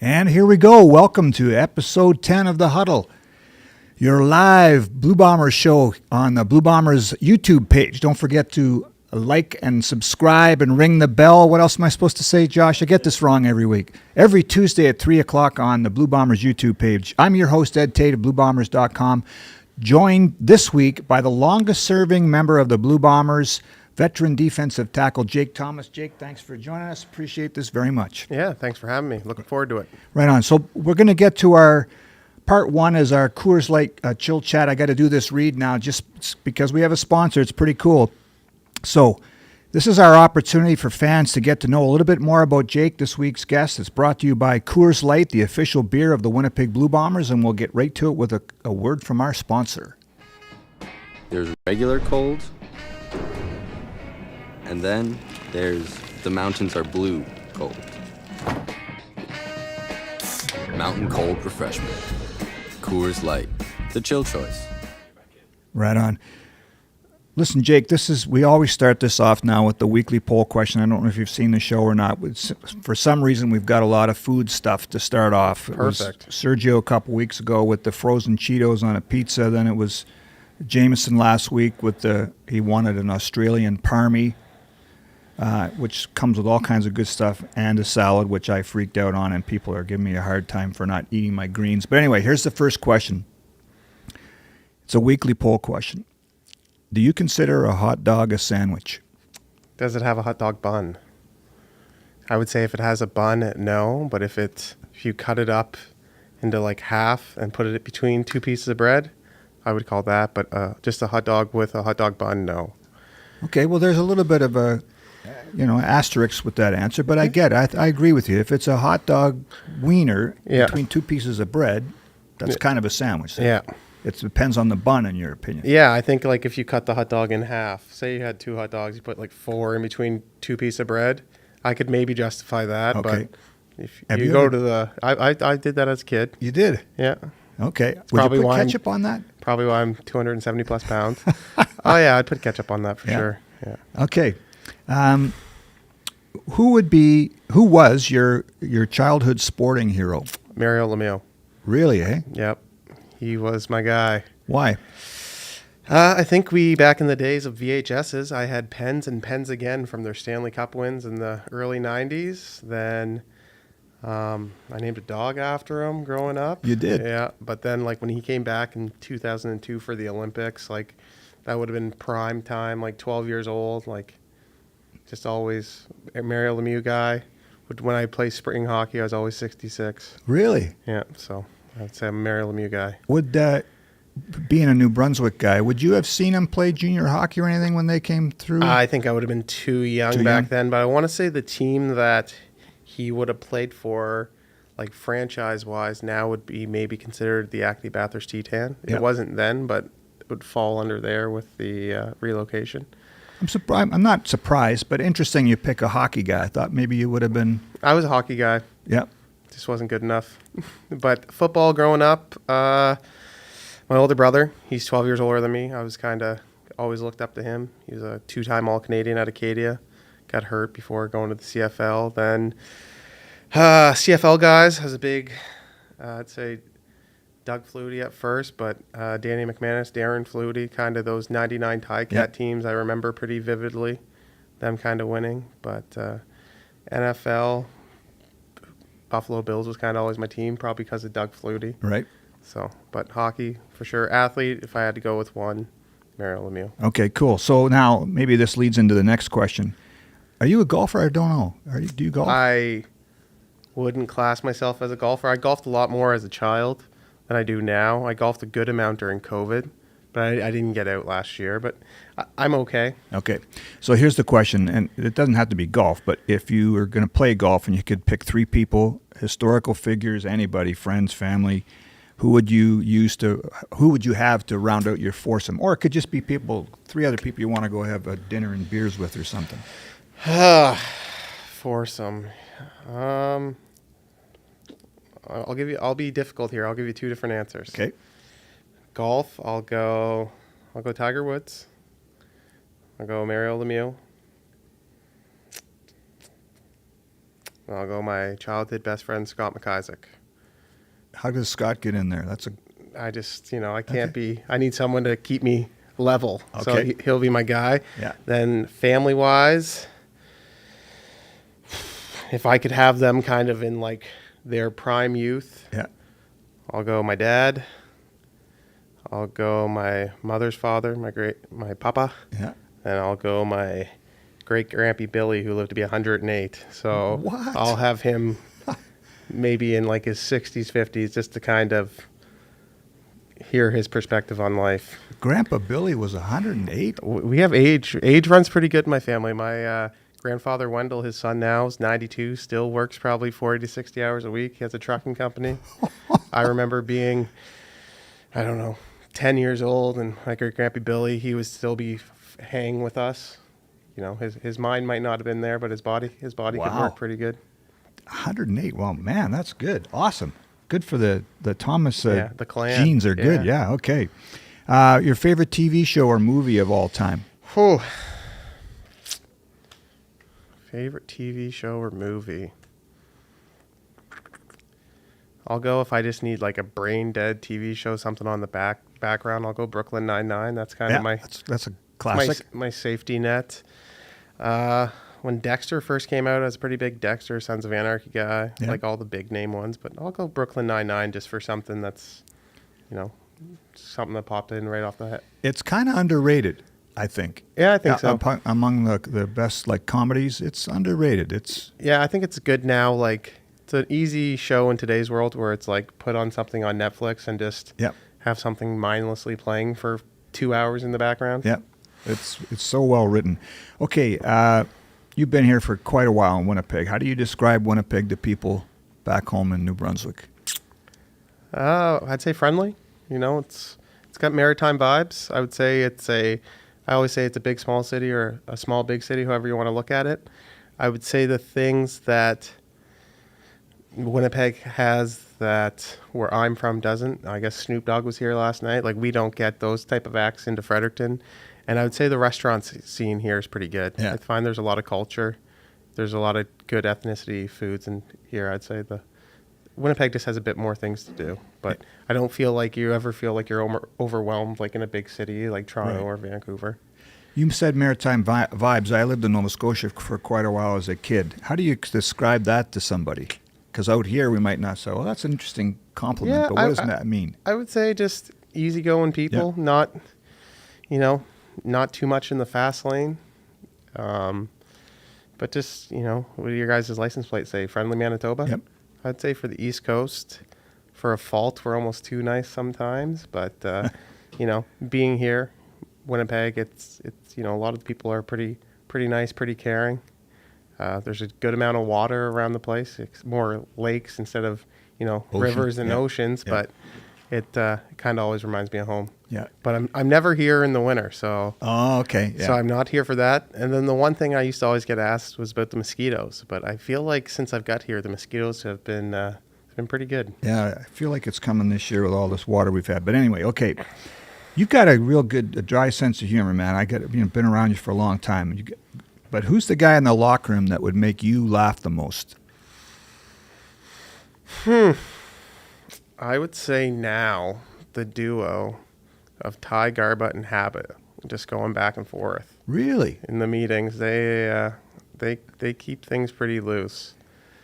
And here we go. Welcome to episode 10 of the Huddle, your live Blue Bombers show on the Blue Bombers YouTube page. Don't forget to like and subscribe and ring the bell. What else am I supposed to say, Josh? I get this wrong every week. Every Tuesday at 3 o'clock on the Blue Bombers YouTube page. I'm your host, Ed Tait of BlueBombers.com, joined this week by the longest-serving member of the Blue Bombers, veteran defensive tackle Jake Thomas. Jake, thanks for joining us. Appreciate this very much. Yeah, thanks for having me. Looking forward to it. Right on. So we're going to get to our part one is our Coors Light chill chat. I got to do this read now just because we have a sponsor. It's pretty cool. So this is our opportunity for fans to get to know a little bit more about Jake, this week's guest. It's brought to you by Coors Light, the official beer of the Winnipeg Blue Bombers, and we'll get right to it with a word from our sponsor. There's regular cold, and then there's the mountains are blue cold. Mountain cold refreshment. Coors Light, the chill choice. Right on. Listen, Jake, we always start this off now with the weekly poll question. I don't know if you've seen the show or not. For some reason, we've got a lot of food stuff to start off. Perfect. It was Sergio a couple weeks ago with the frozen Cheetos on a pizza. Then it was Jameson last week with he wanted an Australian parmy, which comes with all kinds of good stuff, and a salad, which I freaked out on, and people are giving me a hard time for not eating my greens. But anyway, here's the first question. It's a weekly poll question. Do you consider a hot dog a sandwich? Does it have a hot dog bun? I would say if it has a bun, no. But if you cut it up into like half and put it between two pieces of bread, I would call that. But just a hot dog with a hot dog bun, no. Okay, well, there's a little bit of a asterisk with that answer, but I get it. I agree with you. If it's a hot dog wiener between two pieces of bread, that's kind of a sandwich. Yeah. It depends on the bun, in your opinion. Yeah, I think like if you cut the hot dog in half, say you had two hot dogs, you put like 4 in between two pieces of bread, I could maybe justify that. Okay. But if you go to the, I did that as a kid. You did? Yeah. Okay. Would you put ketchup on that? Probably why I'm 270 plus pounds. Oh yeah, I'd put ketchup on that for sure. Yeah. Okay. Who was your childhood sporting hero? Mario Lemieux. Really, eh? Yep. He was my guy. Why? I think back in the days of VHSs, I had Pens and Pens again from their Stanley Cup wins in the early 90s. Then I named a dog after him growing up. You did? Yeah. But then like when he came back in 2002 for the Olympics, like that would have been prime time, like 12 years old, like just always a Mario Lemieux guy. When I played spring hockey, I was always 66. Really? Yeah, so I'd say I'm a Mario Lemieux guy. Would being a New Brunswick guy, would you have seen him play junior hockey or anything when they came through? I think I would have been too young back then, but I want to say the team that he would have played for, like franchise-wise, now would be maybe considered the Acadie Bathurst Titan. Yep. It wasn't then, but it would fall under there with the relocation. I'm not surprised, but interesting you pick a hockey guy. I thought maybe you would have been. I was a hockey guy. Yep. Just wasn't good enough. But football growing up, my older brother, he's 12 years older than me. I was kind of always looked up to him. He was a 2-time All-Canadian at Acadia. Got hurt before going to the CFL. Then CFL guys has a big, I'd say, Doug Flutie at first, but Danny McManus, Darren Flutie, kind of those 99 Ticats teams I remember pretty vividly, them kind of winning. But NFL, Buffalo Bills was kind of always my team, probably because of Doug Flutie. Right. So, but hockey, for sure. Athlete, if I had to go with one, Mario Lemieux. Okay, cool. So now maybe this leads into the next question. Are you a golfer? I don't know. Do you golf? I wouldn't class myself as a golfer. I golfed a lot more as a child than I do now. I golfed a good amount during COVID, but I didn't get out last year. But I'm okay. Okay. So here's the question, and it doesn't have to be golf, but if you were going to play golf and you could pick 3 people, historical figures, anybody, friends, family, who would you have to round out your foursome? Or it could just be 3 other people you want to go have a dinner and beers with or something. Foursome. I'll be difficult here. I'll give you 2 different answers. Okay. Golf, I'll go Tiger Woods. I'll go Mario Lemieux. I'll go my childhood best friend, Scott McIsaac. How does Scott get in there? I just, I can't be, I need someone to keep me level. So Okay. he'll be my guy. Yeah. Then family-wise, if I could have them kind of in like their prime youth, Yeah. I'll go my dad. I'll go my mother's father, my papa. Yeah. And I'll go my great-grandpa Billy, who lived to be 108. So What? I'll have him maybe in like his 60s, 50s, just to kind of hear his perspective on life. Grandpa Billy was 108. We have age. Age runs pretty good in my family. My grandfather Wendell, his son now, is 92, still works probably 40 to 60 hours a week. He has a trucking company. I remember being, 10 years old, and my great-grandpa Billy, he would still be hang with us. His mind might not have been there, but his body could Wow. work pretty good. 108. Well, man, that's good. Awesome. Good for the Thomas The clan. genes are good. Yeah, okay. Your favorite TV show or movie of all time? Whew. Favorite TV show or movie? I'll go if I just need like a brain dead TV show, something on the background. I'll go Brooklyn Nine-Nine. That's kind of my that's a classic. my safety net. When Dexter first came out, I was a pretty big Dexter, Sons of Anarchy guy, Yeah. like all the big name ones. But I'll go Brooklyn Nine-Nine just for something that's, something that popped in right off the head. It's kind of underrated, I think. Yeah, I think so. Among the best like comedies, it's underrated. Yeah, I think it's good now. Like, it's an easy show in today's world where it's like put on something on Netflix and just Yep. have something mindlessly playing for 2 hours in the background. Yeah, it's so well written. Okay, you've been here for quite a while in Winnipeg. How do you describe Winnipeg to people back home in New Brunswick? I'd say friendly. It's got maritime vibes. I would say I always say it's a big small city or a small big city, however you want to look at it. I would say the things that Winnipeg has that where I'm from doesn't. I guess Snoop Dogg was here last night. Like, we don't get those type of acts into Fredericton. And I would say the restaurant scene here is pretty good. Yeah. I find there's a lot of culture. There's a lot of good ethnicity foods in here. I'd say Winnipeg just has a bit more things to do. But I don't feel like you ever feel like you're overwhelmed like in a big city like Toronto or Vancouver. You said maritime vibes. I lived in Nova Scotia for quite a while as a kid. How do you describe that to somebody? Because out here we might not say, well, that's an interesting compliment, Yeah, but what does that mean? I would say just easygoing people, not too much in the fast lane. But just, what do your guys' license plates say? Friendly Manitoba? Yep. I'd say for the East Coast, for a fault, we're almost too nice sometimes. But, being here, Winnipeg, it's a lot of the people are pretty nice, pretty caring. There's a good amount of water around the place. It's more lakes instead of, rivers and oceans. Yeah. But it kind of always reminds me of home. Yeah. But I'm never here in the winter, so Oh, okay. Yeah. so I'm not here for that. And then the one thing I used to always get asked was about the mosquitoes. But I feel like since I've got here, the mosquitoes have been pretty good. Yeah, I feel like it's coming this year with all this water we've had. But anyway, okay. You've got a real good, dry sense of humor, man. Been around you for a long time. But who's the guy in the locker room that would make you laugh the most? I would say now the duo of Ty Garbutt and Habit, just going back and forth Really? in the meetings. They keep things pretty loose.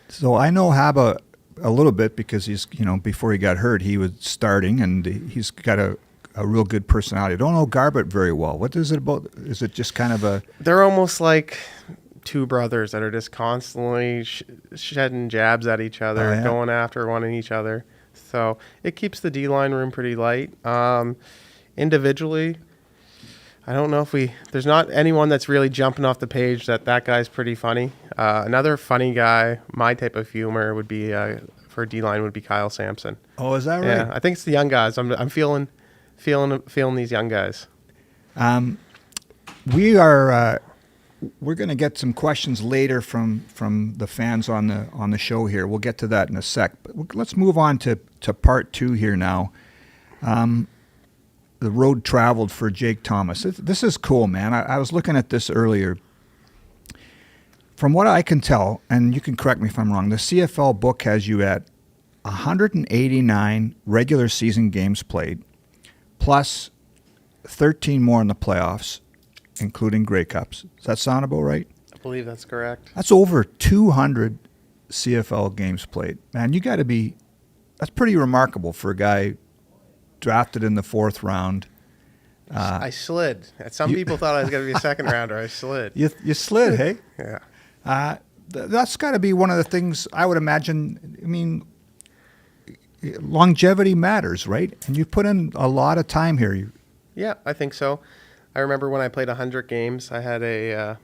So I know Haba a little bit because he's, before he got hurt, he was starting and he's got a real good personality. I don't know Garbutt very well. What is it about? Is it just kind of a... They're almost like two brothers that are just constantly shedding jabs at each other, Oh, yeah? going after one and each other. So it keeps the D-line room pretty light. Individually, I don't know if there's not anyone that's really jumping off the page that guy's pretty funny. Another funny guy, my type of humor would be, for D-line would be Kyle Sampson. Oh, is that right? Yeah, I think it's the young guys. I'm feeling these young guys. We're going to get some questions later from the fans on the show here. We'll get to that in a sec. But let's move on to part 2 here now. The road traveled for Jake Thomas. This is cool, man. I was looking at this earlier. From what I can tell, and you can correct me if I'm wrong, the CFL book has you at 189 regular season games played, plus 13 more in the playoffs, including Grey Cups. Does that sound about right? I believe that's correct. That's over 200 CFL games played. Man, you got to be, that's pretty remarkable for a guy drafted in the 4th round. I slid. Some people thought I was going to be a second rounder. I slid. You slid, hey? Yeah. That's got to be one of the things I would imagine. I mean, longevity matters, right? And you put in a lot of time here. Yeah, I think so. I remember when I played 100 games, I had a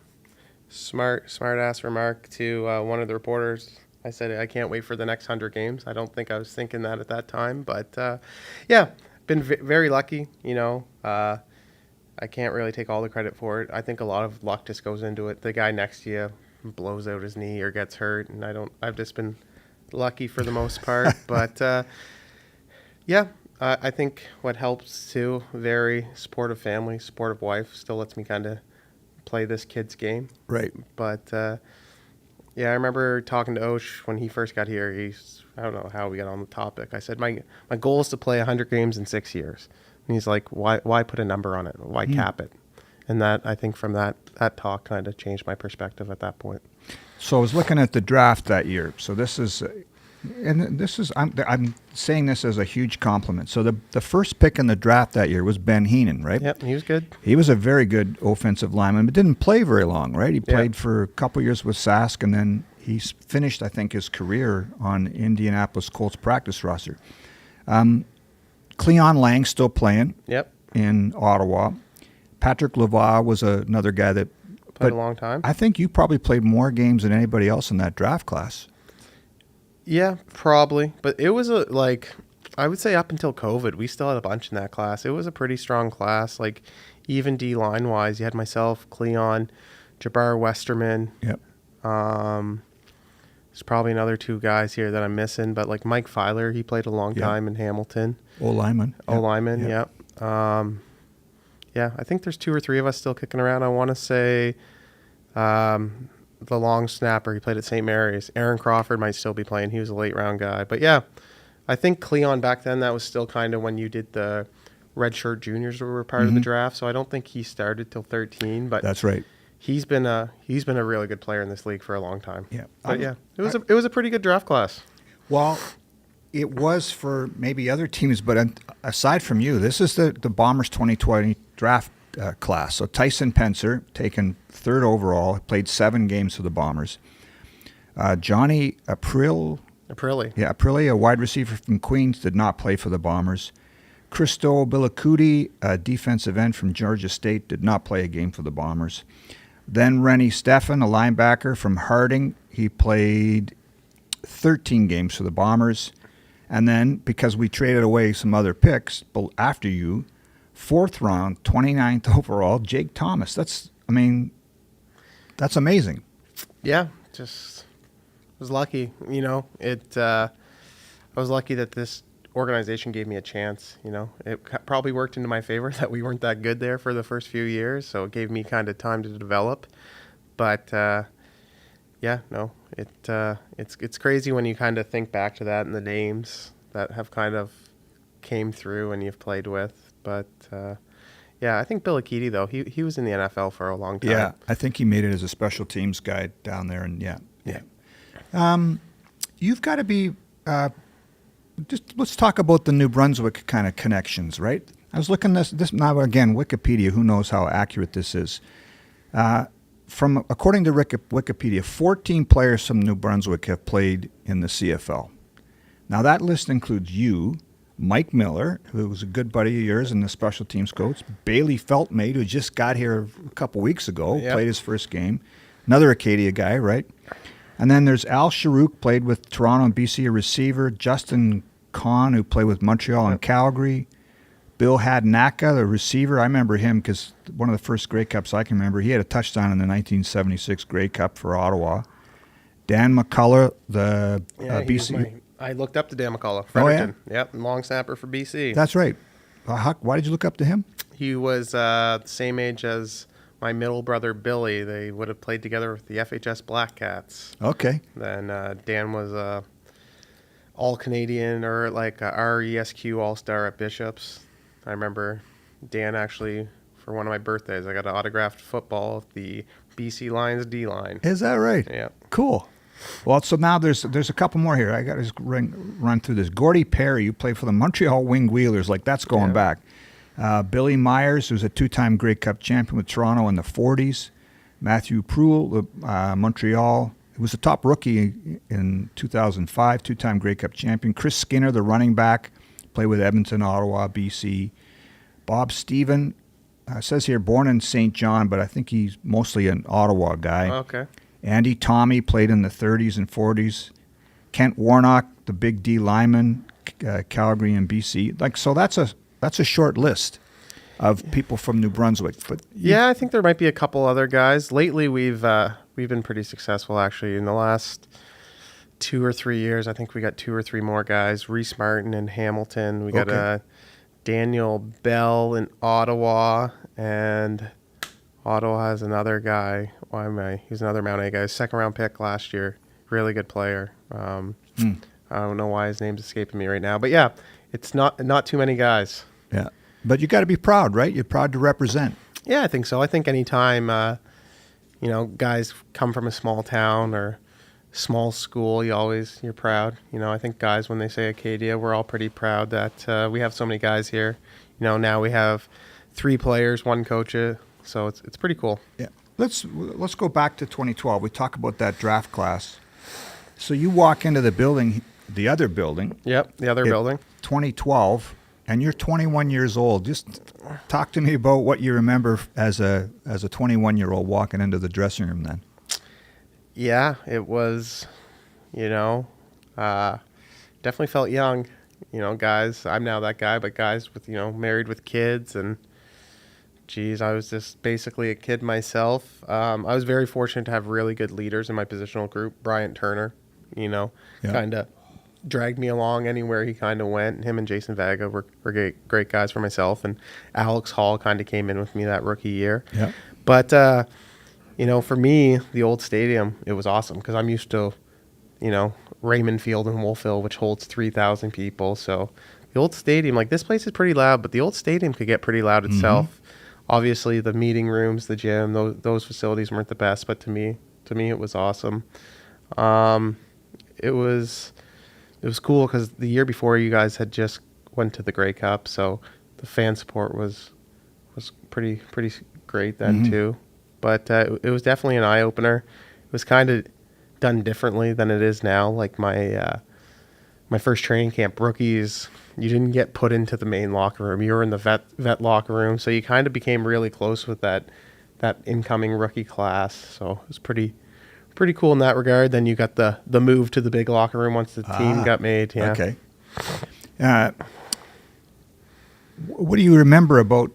smart-ass remark to one of the reporters. I said, I can't wait for the next 100 games. I don't think I was thinking that at that time. But, yeah, been very lucky, you know. I can't really take all the credit for it. I think a lot of luck just goes into it. The guy next to you blows out his knee or gets hurt, and I've just been lucky for the most part. But, yeah, I think what helps, too, very supportive family, supportive wife, still lets me kind of play this kid's game. Right. But, yeah, I remember talking to Osh when he first got here. I don't know how we got on the topic. I said, my goal is to play 100 games in 6 years. And he's like, why put a number on it? Why cap it? And that, I think from that talk kind of changed my perspective at that point. So I was looking at the draft that year. So this is, I'm saying this as a huge compliment. So the first pick in the draft that year was Ben Heenan, right? Yep, he was good. He was a very good offensive lineman, but didn't play very long, right? He played for a couple years with Sask, and then he finished, I think, his career on Indianapolis Colts practice roster. Cleon Lang still playing in Ottawa. Patrick Lavoie was another guy that played a long time. I think you probably played more games than anybody else in that draft class. Yeah, probably. But it was I would say up until COVID, we still had a bunch in that class. It was a pretty strong class. Like, even D-line wise, you had myself, Cleon, Jabbar Westerman. Yep. There's probably another 2 guys here that I'm missing, but like Mike Filer, he played a long time in Hamilton. O-lineman. O-lineman, yep. Yeah, I think there's 2 or 3 of us still kicking around. I want to say the long snapper, he played at St. Mary's. Aaron Crawford might still be playing. He was a late round guy. But yeah, I think Cleon back then, that was still kind of when you did the redshirt juniors were part of the draft. So I don't think he started till 13. But that's right. He's been a really good player in this league for a long time. Yeah. But it was a pretty good draft class. Well, it was for maybe other teams, but aside from you, this is the Bombers 2020 draft class. So Tyson Pencer, taken 3rd overall, played 7 games for the Bombers. Johnny Aprile, a wide receiver from Queens, did not play for the Bombers. Christo Bilakudi, a defensive end from Georgia State, did not play a game for the Bombers. Then Rennie Steffen, a linebacker from Harding, he played 13 games for the Bombers. And then, because we traded away some other picks after you, 4th round, 29th overall, Jake Thomas. That's amazing. Yeah, just was lucky. You know, I was lucky that this organization gave me a chance. You know, it probably worked into my favor that we weren't that good there for the first few years, so it gave me kind of time to develop. But it's crazy when you kind of think back to that and the names that have kind of came through and you've played with. But I think Bill Akiti, though, he was in the NFL for a long time. Yeah, I think he made it as a special teams guy down there, and you've got to be. Just let's talk about the New Brunswick kind of connections, right? I was looking this now again, Wikipedia. Who knows how accurate this is? According to Wikipedia, 14 players from New Brunswick have played in the CFL. Now that list includes you, Mike Miller, who was a good buddy of yours and the special teams coach, Bailey Feltmate, who just got here a couple weeks ago, played his first game, another Acadia guy, right? And then there's Al Sharouk, played with Toronto and BC, a receiver. Justin Kahn, who played with Montreal and Calgary. Bill Hadnaka, the receiver. I remember him because one of the first Grey Cups I can remember, he had a touchdown in the 1976 Grey Cup for Ottawa. Dan McCullough, the BC. I looked up to Dan McCullough. Fredericton. Oh, yeah? Yep, long snapper for BC. That's right. Why did you look up to him? He was the same age as my middle brother Billy. They would have played together with the FHS Black Cats. Okay. Then Dan was all Canadian or like a RESQ All Star at Bishops. I remember Dan actually for one of my birthdays. I got an autographed football of the BC Lions D line. Is that right? Yeah. Cool. Well, so now there's a couple more here. I got to just run through this. Gordy Perry, you played for the Montreal Winged Wheelers. Like, that's going back. Billy Myers, who's a two-time Grey Cup champion with Toronto in the 40s. Matthew Pruill, Montreal. He was a top rookie in 2005, two-time Grey Cup champion. Chris Skinner, the running back, played with Edmonton, Ottawa, BC. Bob Stephen, says here born in St. John, but I think he's mostly an Ottawa guy. Okay. Andy Tommy played in the 30s and 40s. Kent Warnock, the big D lineman, Calgary and BC. Like, so that's a short list of people from New Brunswick. But yeah, I think there might be a couple other guys. Lately, we've been pretty successful actually. In the last 2 or 3 years, I think we got 2 or 3 more guys. Reese Martin in Hamilton. We got Daniel Bell in Ottawa, and Ottawa has another guy. Why am I? He's another Mount A guy. 2nd round pick last year. Really good player. I don't know why his name's escaping me right now, but yeah, it's not too many guys. yeah, but you got to be proud, right? You're proud to represent. Yeah, I think so. I think anytime guys come from a small town or small school, you're proud. I think guys, when they say Acadia, we're all pretty proud that we have so many guys here. Now we have 3 players, 1 coach. So it's pretty cool. Yeah. Let's go back to 2012. We talk about that draft class. So you walk into the building, the other building. Yep, the other building. 2012, and you're 21 years old. Just talk to me about what you remember as a 21-year-old walking into the dressing room then. Yeah, it was, definitely felt young. Guys, I'm now that guy, but guys with, married with kids and. Geez, I was just basically a kid myself. I was very fortunate to have really good leaders in my positional group. Bryant Turner, kind of dragged me along anywhere he kind of went. Him and Jason Vega were great guys for myself. And Alex Hall kind of came in with me that rookie year. Yeah. But, for me, the old stadium, it was awesome because I'm used to, Raymond Field in Wolfville, which holds 3,000 people. So the old stadium, like this place is pretty loud, but the old stadium could get pretty loud itself. Obviously, the meeting rooms, the gym, those facilities weren't the best, but to me, it was awesome. It was cool because the year before, you guys had just went to the Grey Cup, so the fan support was pretty great then too. But it was definitely an eye opener. It was kind of done differently than it is now. Like my first training camp, rookies, you didn't get put into the main locker room. You were in the vet locker room, so you kind of became really close with that incoming rookie class. So it was pretty cool in that regard. Then you got the move to the big locker room once the team got made. Yeah. Okay. What do you remember about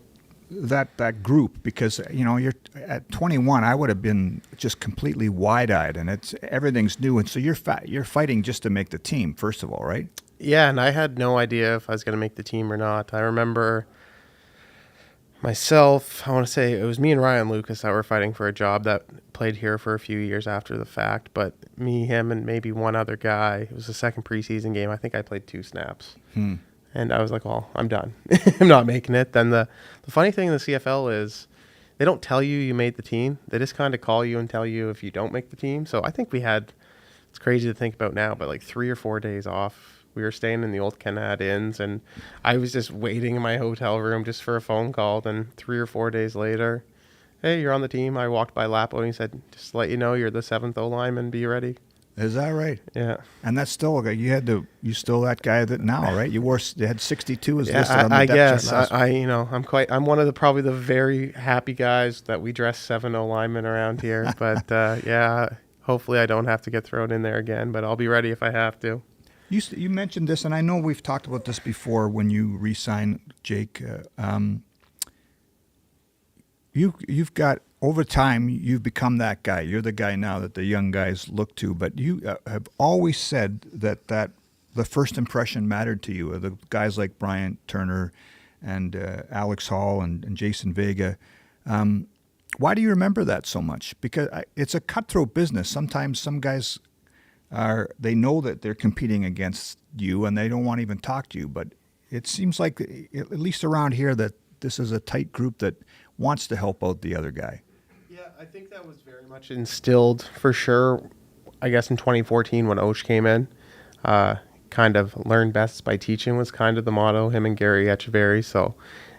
that group? Because you're at 21. I would have been just completely wide-eyed, and everything's new, and so you're fighting just to make the team first of all, right? Yeah, and I had no idea if I was going to make the team or not. I remember myself, I want to say it was me and Ryan Lucas that were fighting for a job that played here for a few years after the fact, but me, him, and maybe one other guy. It was the second preseason game. I think I played 2 snaps. And I was like, well, I'm done. I'm not making it. Then the funny thing in the CFL is they don't tell you made the team. They just kind of call you and tell you if you don't make the team. So I think we had, it's crazy to think about now, but like 3 or 4 days off. We were staying in the old Kenad Inns, and I was just waiting in my hotel room just for a phone call. Then 3 or 4 days later, hey, you're on the team. I walked by Lapo, and he said, just to let you know, you're the 7th O lineman. Be ready. Is that right? Yeah. And that's still you still that guy that now, right? You had 62 as listed on the I depth guess. chart last I'm one of probably the very happy guys that we dress 7-0 linemen around here. But hopefully I don't have to get thrown in there again, but I'll be ready if I have to. You mentioned this, and I know we've talked about this before when you re-signed Jake. You've got, over time, you've become that guy. You're the guy now that the young guys look to, but you have always said that the first impression mattered to you. The guys like Bryant Turner and Alex Hall and Jason Vega. Why do you remember that so much? Because it's a cutthroat business. Sometimes some guys they know that they're competing against you and they don't want to even talk to you. But it seems like, at least around here, that this is a tight group that wants to help out the other guy. Yeah, I think that was very much instilled for sure, I guess, in 2014 when Osh came in. Kind of learn best by teaching was kind of the motto, him and Gary Echeverry. So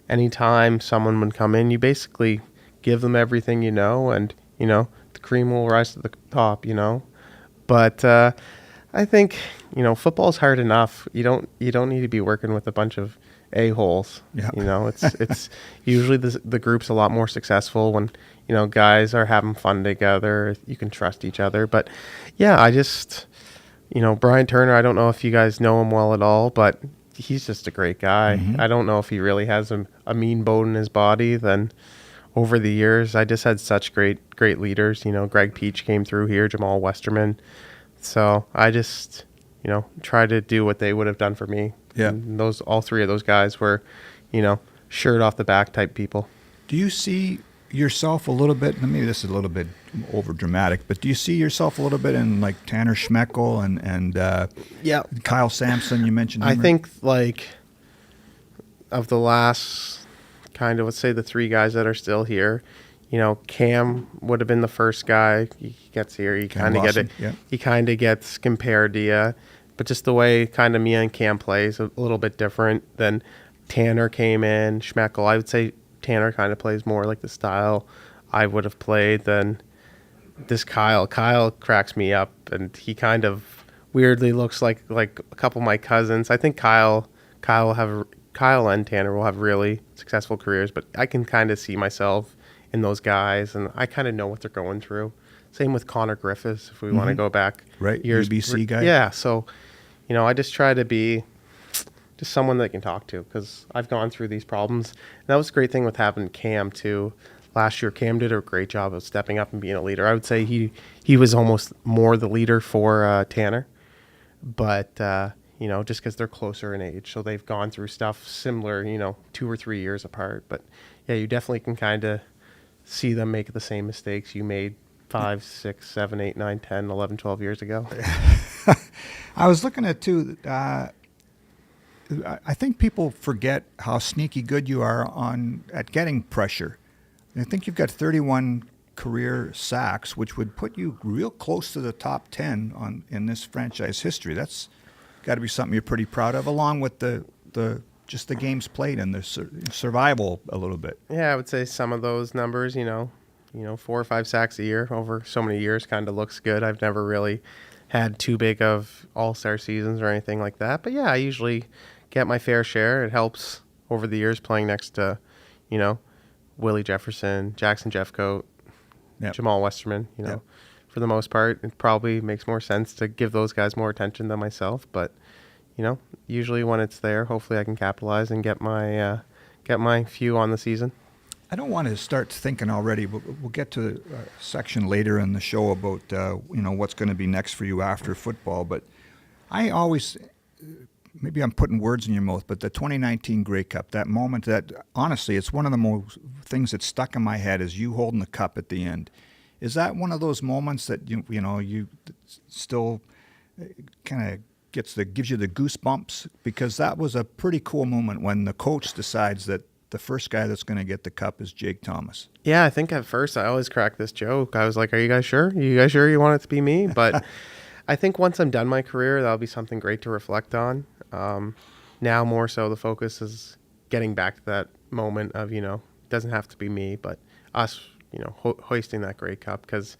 anytime someone would come in, you basically give them everything you know, and, the cream will rise to the top, But I think, football's hard enough. You don't need to be working with a bunch of a-holes. Yeah. It's usually the group's a lot more successful when, guys are having fun together. You can trust each other. But yeah, I just, Brian Turner, I don't know if you guys know him well at all, but he's just a great guy. Mm-hmm. I don't know if he really has a mean bone in his body. Then over the years, I just had such great leaders. Greg Peach came through here, Jamal Westerman. So I just, try to do what they would have done for me. Yeah. And all three of those guys were, shirt off the back type people. Do you see yourself a little bit, and maybe this is a little bit over dramatic, but do you see yourself a little bit in like Tanner Schmeckel and Kyle Sampson? You mentioned him. I think of the last kind of, let's say, the three guys that are still here, Cam would have been the first guy. He gets here, he kind of get it. Yeah. He kind of gets compared to you, but just the way kind of me and Cam plays a little bit different than Tanner came in. Schmeckel, I would say Tanner kind of plays more like the style I would have played than this Kyle. Kyle cracks me up, and he kind of weirdly looks like a couple of my cousins. I think Kyle and Tanner will have really successful careers, but I can kind of see myself in those guys, and I kind of know what they're going through. Same with Connor Griffiths, if we want to go back years. UBC guy. Yeah, so, I just try to be just someone they can talk to, because I've gone through these problems. And that was a great thing with having Cam, too. Last year, Cam did a great job of stepping up and being a leader. I would say he was almost more the leader for Tanner, but just because they're closer in age. So they've gone through stuff similar, 2 or 3 years apart. But yeah, you definitely can kind of see them make the same mistakes you made 5, 6, 7, 8, 9, 10, 11, 12 years ago. I was looking at, too, I think people forget how sneaky good you are at getting pressure. I think you've got 31 career sacks, which would put you real close to the top 10 in this franchise history. That's got to be something you're pretty proud of, along with the games played and the survival a little bit. Yeah, I would say some of those numbers, 4 or 5 sacks a year over so many years kind of looks good. I've never really had too big of all-star seasons or anything like that. But yeah, I usually get my fair share. It helps over the years playing next to, Willie Jefferson, Jackson Jeffcoat, Jamal Westerman, For the most part, it probably makes more sense to give those guys more attention than myself. But, usually when it's there, hopefully I can capitalize and get my few on the season. I don't want to start thinking already, but we'll get to a section later in the show about what's going to be next for you after football. But I always, maybe I'm putting words in your mouth, but the 2019 Grey Cup, that moment, that honestly, it's one of the most things that stuck in my head is you holding the cup at the end. Is that one of those moments that you still kind of gives you the goosebumps? Because that was a pretty cool moment when the coach decides that the first guy that's going to get the cup is Jake Thomas. Yeah, I think at first I always crack this joke. I was like, are you guys sure? You guys sure you want it to be me? But I think once I'm done my career, that'll be something great to reflect on. Now more so the focus is getting back to that moment of, it doesn't have to be me, but us, hoisting that Grey Cup, because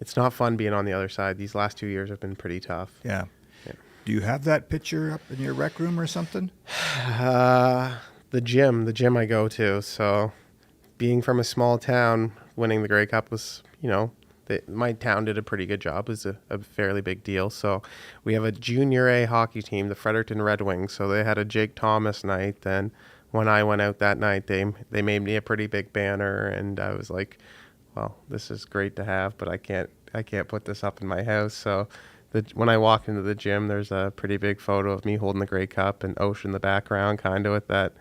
it's not fun being on the other side. These last 2 years have been pretty tough. Yeah. Do you have that picture up in your rec room or something? The gym I go to. So being from a small town, winning the Grey Cup was, my town did a pretty good job. It was a fairly big deal. So we have a junior A hockey team, the Fredericton Red Wings. So they had a Jake Thomas night. Then when I went out that night, they made me a pretty big banner, and I was like, well, this is great to have, but I can't put this up in my house. So when I walk into the gym, there's a pretty big photo of me holding the Grey Cup and Osh in the background, kind of with that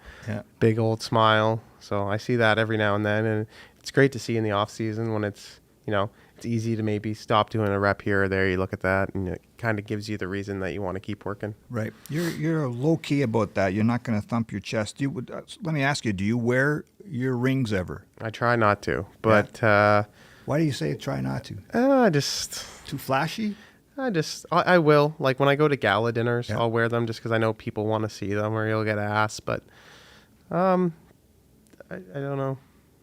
big old smile. So I see that every now and then, and it's great to see in the off season when it's, it's easy to maybe stop doing a rep here or there. You look at that, and it kind of gives you the reason that you want to keep working. Right. You're low key about that. You're not going to thump your chest. Let me ask you: do you wear your rings ever? I try not to, but Why do you say try not to? I just Too flashy? I will. Like when I go to gala dinners, Yeah. I'll wear them just because I know people want to see them, or you'll get asked. But I don't know,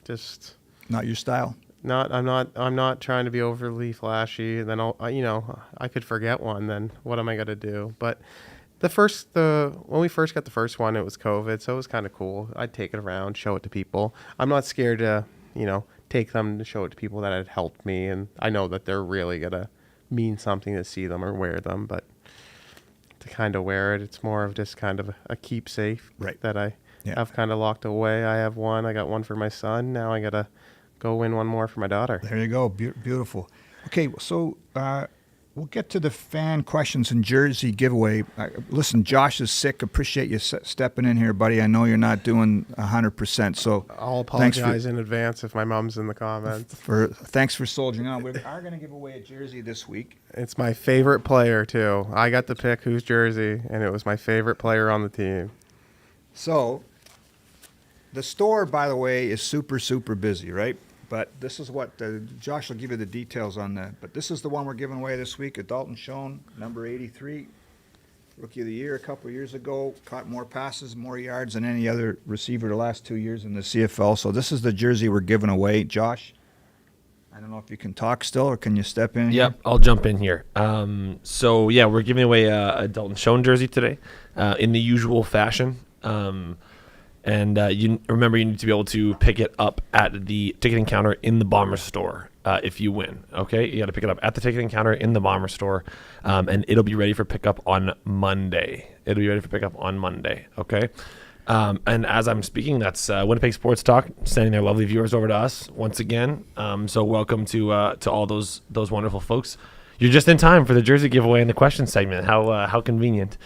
just. Not your style. I'm not trying to be overly flashy. Then I could forget one. Then what am I gonna do? But when we first got the first one, it was COVID, so it was kind of cool. I'd take it around, show it to people. I'm not scared to, take them to show it to people that had helped me, and I know that they're really gonna mean something to see them or wear them. But to kind of wear it, it's more of just kind of a keepsake that I have kind of locked away. I have one. I got one for my son. Now I gotta go win one more for my daughter. There you go. Beautiful. Okay, so we'll get to the fan questions and jersey giveaway. Listen, Josh is sick. Appreciate you stepping in here, buddy. I know you're not doing 100%, so I'll apologize in advance if my mom's in the comments. Thanks for soldiering on. We are going to give away a jersey this week. It's my favorite player, too. I got to pick whose jersey, and it was my favorite player on the team. So the store, by the way, is super, super busy, right? But this is what Josh will give you the details on that. But this is the one we're giving away this week. A Dalton Schoen, number 83, Rookie of the Year a couple of years ago. Caught more passes, more yards than any other receiver the last 2 years in the CFL. So this is the jersey we're giving away. Josh, I don't know if you can talk still or can you step in? Yep, I'll jump in here. We're giving away a Dalton Schoen jersey today in the usual fashion. And you remember, you need to be able to pick it up at the ticketing counter in the Bomber store if you win. Okay, you got to pick it up at the ticketing counter in the Bomber store, and it'll be ready for pickup on Monday. Okay, and as I'm speaking, that's Winnipeg Sports Talk sending their lovely viewers over to us once again. So welcome to all those wonderful folks. You're just in time for the jersey giveaway and the question segment. How convenient.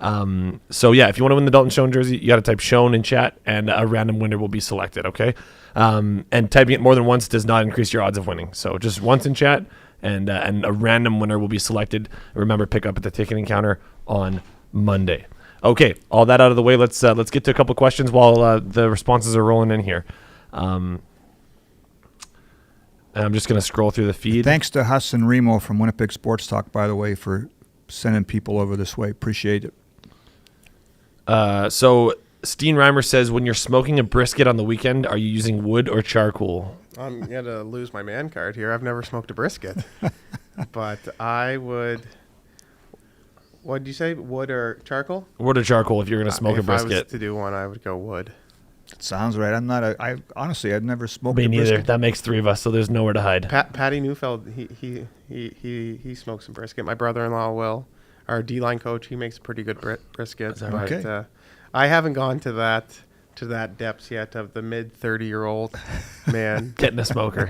If you want to win the Dalton Schoen jersey, you got to type Schoen in chat, and a random winner will be selected. Okay, and typing it more than once does not increase your odds of winning. So just once in chat, and a random winner will be selected. Remember, pick up at the ticketing counter on Monday. Okay, all that out of the way. Let's get to a couple questions while the responses are rolling in here. And I'm just gonna scroll through the feed. Thanks to Huss and Remo from Winnipeg Sports Talk, by the way, for sending people over this way. Appreciate it. So Steen Reimer says, when you're smoking a brisket on the weekend, are you using wood or charcoal? I'm going to lose my man card here. I've never smoked a brisket. But I would... What did you say? Wood or charcoal? Wood or charcoal if you're going to smoke a brisket. If I was to do one, I would go wood. It sounds right. Honestly, I've never smoked Me a neither. brisket. That makes three of us, so there's nowhere to hide. Patty Neufeld, he smokes some brisket. My brother-in-law will. Our D-line coach, he makes a pretty good brisket. Is that but, okay? I haven't gone to that depths yet of the mid-30-year-old man. Getting a smoker.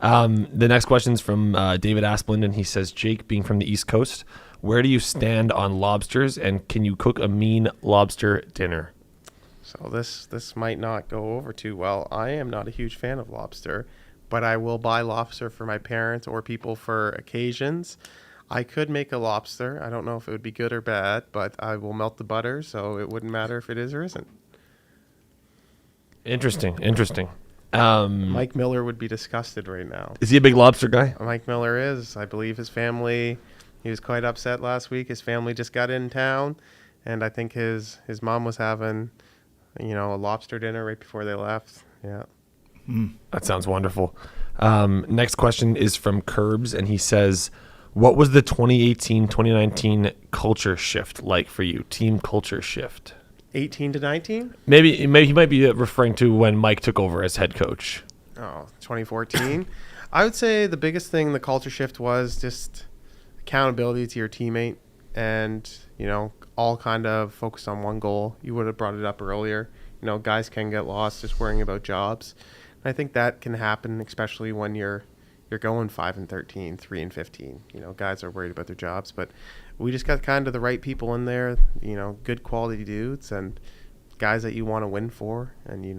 The next question's from David Asplund, and he says, Jake, being from the East Coast, where do you stand on lobsters, and can you cook a mean lobster dinner? So this might not go over too well. I am not a huge fan of lobster, but I will buy lobster for my parents or people for occasions. I could make a lobster. I don't know if it would be good or bad, but I will melt the butter, so it wouldn't matter if it is or isn't. Interesting. Mike Miller would be disgusted right now. Is he a big lobster guy? Mike Miller is. I believe his family, he was quite upset last week. His family just got in town, and I think his mom was having, a lobster dinner right before they left. Yeah. That sounds wonderful. Next question is from Curbs, and he says, what was the 2018-2019 culture shift like for you? Team culture shift. 18 to 19? Maybe he might be referring to when Mike took over as head coach. Oh, 2014. I would say the biggest thing, the culture shift, was just accountability to your teammate and, all kind of focused on one goal. You would have brought it up earlier. Guys can get lost just worrying about jobs. And I think that can happen, especially when you're going 5-13, 3-15. Guys are worried about their jobs, but we just got kind of the right people in there, good quality dudes and guys that you want to win for, and you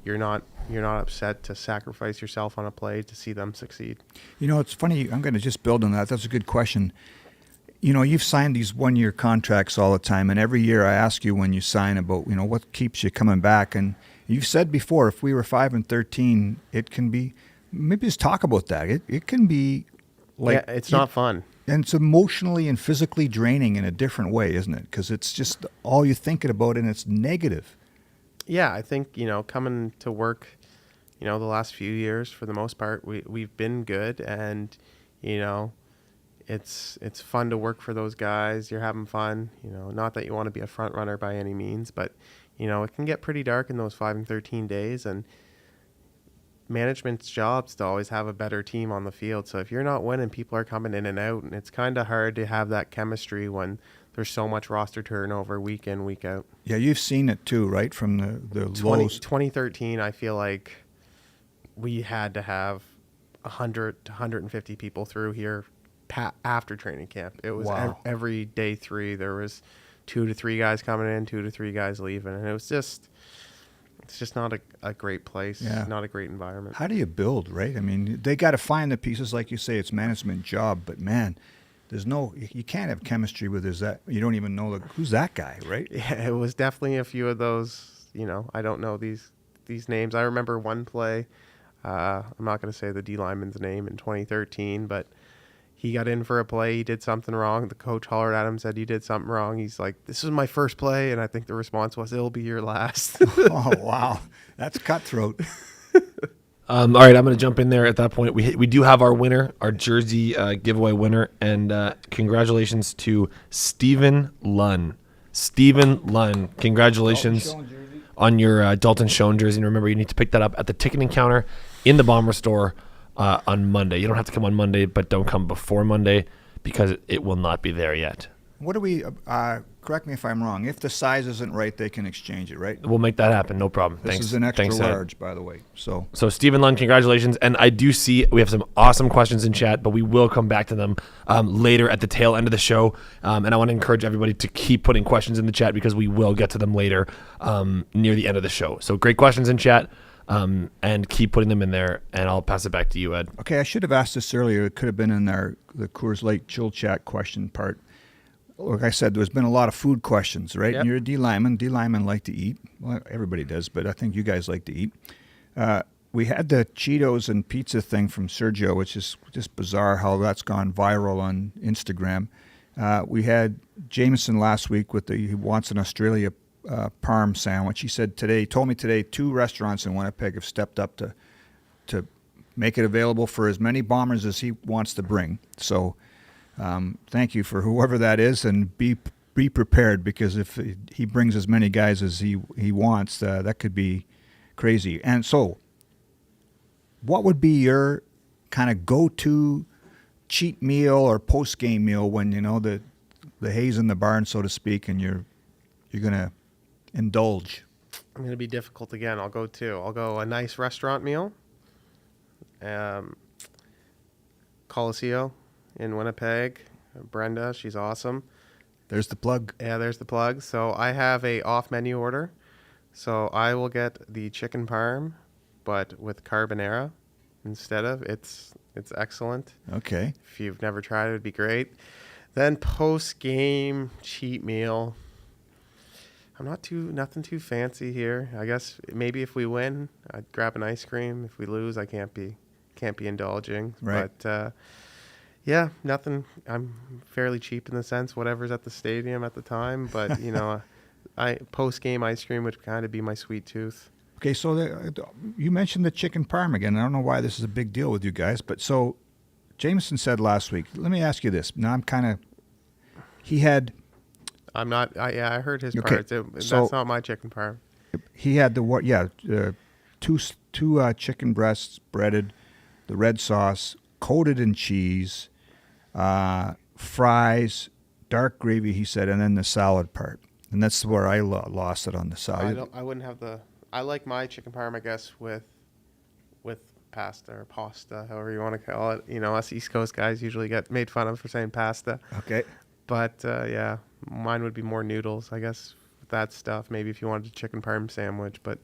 you're not upset to sacrifice yourself on a play to see them succeed. You know, it's funny. I'm going to just build on that. That's a good question. You know, you've signed these one-year contracts all the time, and every year I ask you when you sign about, you know, what keeps you coming back. And you've said before, if we were 5-13, it can be. Maybe just talk about that. It can be like it's not fun. And it's emotionally and physically draining in a different way, isn't it? Because it's just all you're thinking about, and it's negative. Yeah, I think, coming to work, the last few years, for the most part, we've been good, and, it's fun to work for those guys. You're having fun, not that you want to be a front runner by any means, but, it can get pretty dark in those 5-13 days, and management's job's to always have a better team on the field. So if you're not winning, people are coming in and out, and it's kind of hard to have that chemistry when there's so much roster turnover week in, week out. Yeah, you've seen it too, right? From the lows. 2013, I feel like we had to have 100 to 150 people through here after training camp. It was every day 3. There was 2 to 3 guys coming in, 2 to 3 guys leaving, and it's just not a great place, not a great environment. How do you build, right? I mean, they got to find the pieces, like you say, it's management job, but man, you can't have chemistry with you don't even know who's that guy, right? Yeah, it was definitely a few of those, I don't know these names. I remember one play, I'm not going to say the D lineman's name in 2013, but he got in for a play. He did something wrong. The coach hollered at him, said, "You did something wrong." He's like, "This is my first play." And I think the response was, "It'll be your last." Oh, wow. That's cutthroat. All right, I'm going to jump in there at that point. We do have our winner, our jersey giveaway winner, and congratulations to Stephen Lunn. Stephen Lunn, congratulations on your Dalton Schoen jersey. And remember, you need to pick that up at the ticketing counter in the Bomber store on Monday. You don't have to come on Monday, but don't come before Monday because it will not be there yet. What do we, correct me if I'm wrong, if the size isn't right, they can exchange it, right? We'll make that happen, no problem. This Thanks. is an extra Thanks, large, by the way. So Stephen Lund, congratulations. And I do see we have some awesome questions in chat, but we will come back to them later at the tail end of the show. And I want to encourage everybody to keep putting questions in the chat because we will get to them later near the end of the show. So great questions in chat. And keep putting them in there, and I'll pass it back to you, Ed. Okay, I should have asked this earlier. It could have been in the Coors Light chill chat question part. Like I said, there's been a lot of food questions, right? Yep. And you're a D lineman. D linemen like to eat. Well, everybody does, but I think you guys like to eat. We had the Cheetos and pizza thing from Sergio, which is just bizarre how that's gone viral on Instagram. We had Jameson last week he wants an Australia parm sandwich. He told me today 2 restaurants in Winnipeg have stepped up to make it available for as many Bombers as he wants to bring. So thank you for whoever that is, and be prepared, because if he brings as many guys as he wants, that could be crazy. And so what would be your kind of go-to cheat meal or post-game meal when the hay's in the barn, so to speak, and you're going to indulge? I'm going to be difficult again. I'll go a nice restaurant meal. Coliseo in Winnipeg. Brenda, she's awesome. There's the plug. Yeah, there's the plug. So I have a off-menu order. So I will get the chicken parm, but with carbonara instead of. It's excellent. Okay. If you've never tried it, it'd be great. Then post-game cheat meal. I'm nothing too fancy here. I guess maybe if we win, I'd grab an ice cream. If we lose, I can't be indulging. Right. But yeah, nothing. I'm fairly cheap in the sense whatever's at the stadium at the time. But post game ice cream would kind of be my sweet tooth. Okay, so you mentioned the chicken parm again. I don't know why this is a big deal with you guys, but so Jameson said last week. Let me ask you this. Now he had. I'm not. I heard his Okay, parts. That's so not my chicken parm. He had two chicken breasts breaded, the red sauce coated in cheese, fries, dark gravy. He said, and then the salad part. And that's where I lost it on the salad. I wouldn't have the. I like my chicken parm, I guess, with pasta or pasta, however you want to call it. Us East Coast guys usually get made fun of for saying pasta. Okay. But yeah, mine would be more noodles, I guess, with that stuff. Maybe if you wanted a chicken parm sandwich, but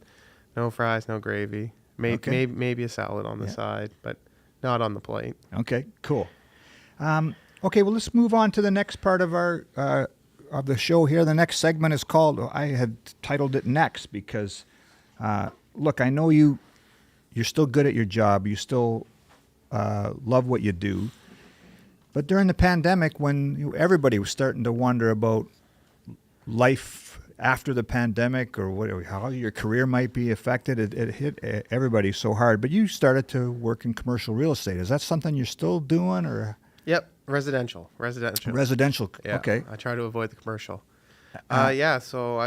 No fries, no gravy. Okay. Maybe a salad on the side, but not on the plate. Okay, cool. Okay, well, let's move on to the next part of our of the show here. The next segment is called. I had titled it "Next" because, look, I know you're still good at your job. You still love what you do, but during the pandemic, when everybody was starting to wonder about life after the pandemic or how your career might be affected, it hit everybody so hard. But you started to work in commercial real estate. Is that something you're still doing, or? Yep, residential. Residential. Yeah, Okay. I try to avoid the commercial. So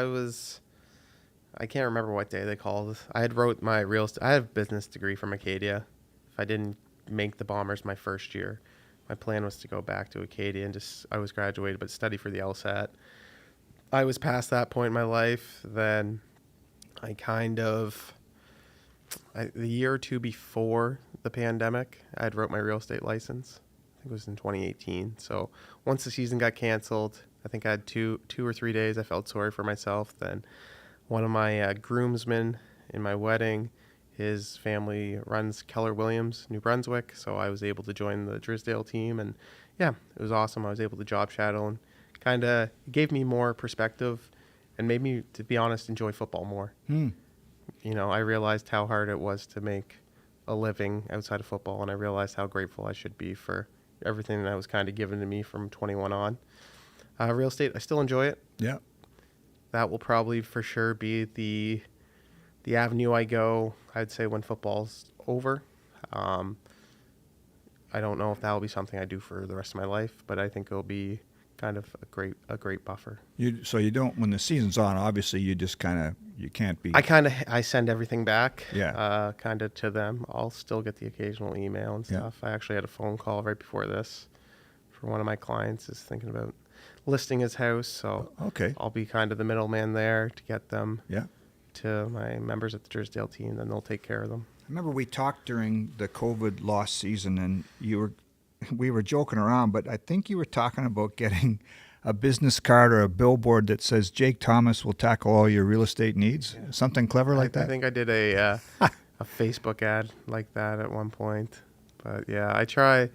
I can't remember what day they called. I had wrote my real estate. I have a business degree from Acadia. If I didn't make the Bombers my first year, my plan was to go back to Acadia and I was graduated, but study for the LSAT. I was past that point in my life. Then I the year or two before the pandemic, I had wrote my real estate license. I think it was in 2018. So once the season got canceled, I think I had two or 3 days. I felt sorry for myself. Then one of my groomsmen in my wedding, his family runs Keller Williams, New Brunswick. So I was able to join the Drysdale team. And yeah, it was awesome. I was able to job shadow and kind of gave me more perspective and made me, to be honest, enjoy football more. I realized how hard it was to make a living outside of football, and I realized how grateful I should be for everything that was kind of given to me from 21 on. Real estate, I still enjoy it. Yeah. That will probably for sure be the avenue I go, I'd say, when football's over. I don't know if that will be something I do for the rest of my life, but I think it'll be kind of a great buffer. So you don't, when the season's on, obviously you just you can't be. I send everything back. Yeah. Kind of to them. I'll still get the occasional email and stuff. I actually had a phone call right before this for one of my clients is thinking about listing his house. So okay. I'll be kind of the middleman there to get them Yeah. to my members at the Drysdale team. Then they'll take care of them. I remember we talked during the COVID lost season, and we were joking around, but I think you were talking about getting a business card or a billboard that says Jake Thomas will tackle all your real estate needs. Yeah. Something clever like that? I think I did a Facebook ad like that at one point. But yeah, I tried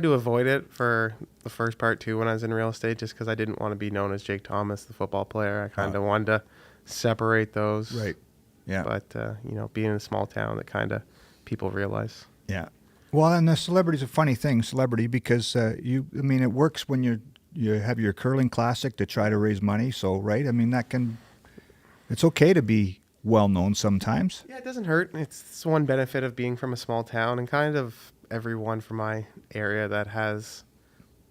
to avoid it for the first part too when I was in real estate, just because I didn't want to be known as Jake Thomas, the football player. I kind of wanted to separate those. Right. Yeah. But being in a small town, that kind of people realize. Yeah. Well, and the celebrity's a funny thing, because it works when you have your curling classic to try to raise money. So, right? I mean, it's okay to be well known sometimes. Yeah, it doesn't hurt. It's one benefit of being from a small town, and kind of everyone from my area that has,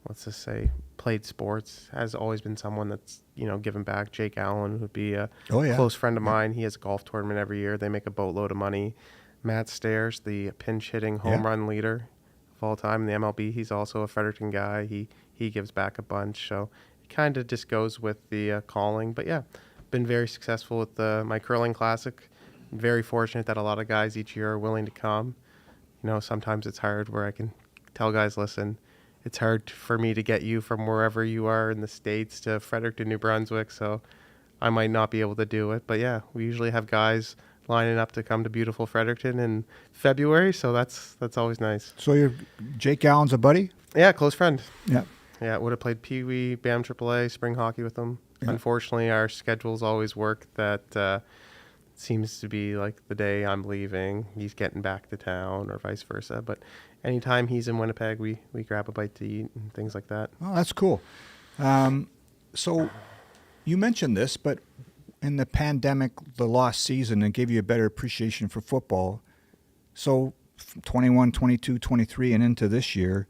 let's just say, played sports has always been someone that's, given back. Jake Allen would be a close friend of mine. He has a golf tournament every year. They make a boatload of money. Matt Stairs, the pinch hitting home run leader of all time in the MLB, he's also a Fredericton guy. He gives back a bunch. So it kind of just goes with the calling. But yeah, been very successful with my curling classic. Very fortunate that a lot of guys each year are willing to come. Sometimes it's hard where I can tell guys, listen, it's hard for me to get you from wherever you are in the States to Fredericton, New Brunswick. So I might not be able to do it. But yeah, we usually have guys lining up to come to beautiful Fredericton in February, so that's always nice. So Jake Allen's a buddy? Yeah, close friend. Yeah. Yeah, would have played Pee Wee, BAM AAA, spring hockey with him. Yeah. Unfortunately, our schedules always work that seems to be like the day I'm leaving, he's getting back to town or vice versa. But anytime he's in Winnipeg, we grab a bite to eat and things like that. Oh, that's cool. So you mentioned this, but in the pandemic, the lost season, and gave you a better appreciation for football. So 21, 22, 23, and into this year,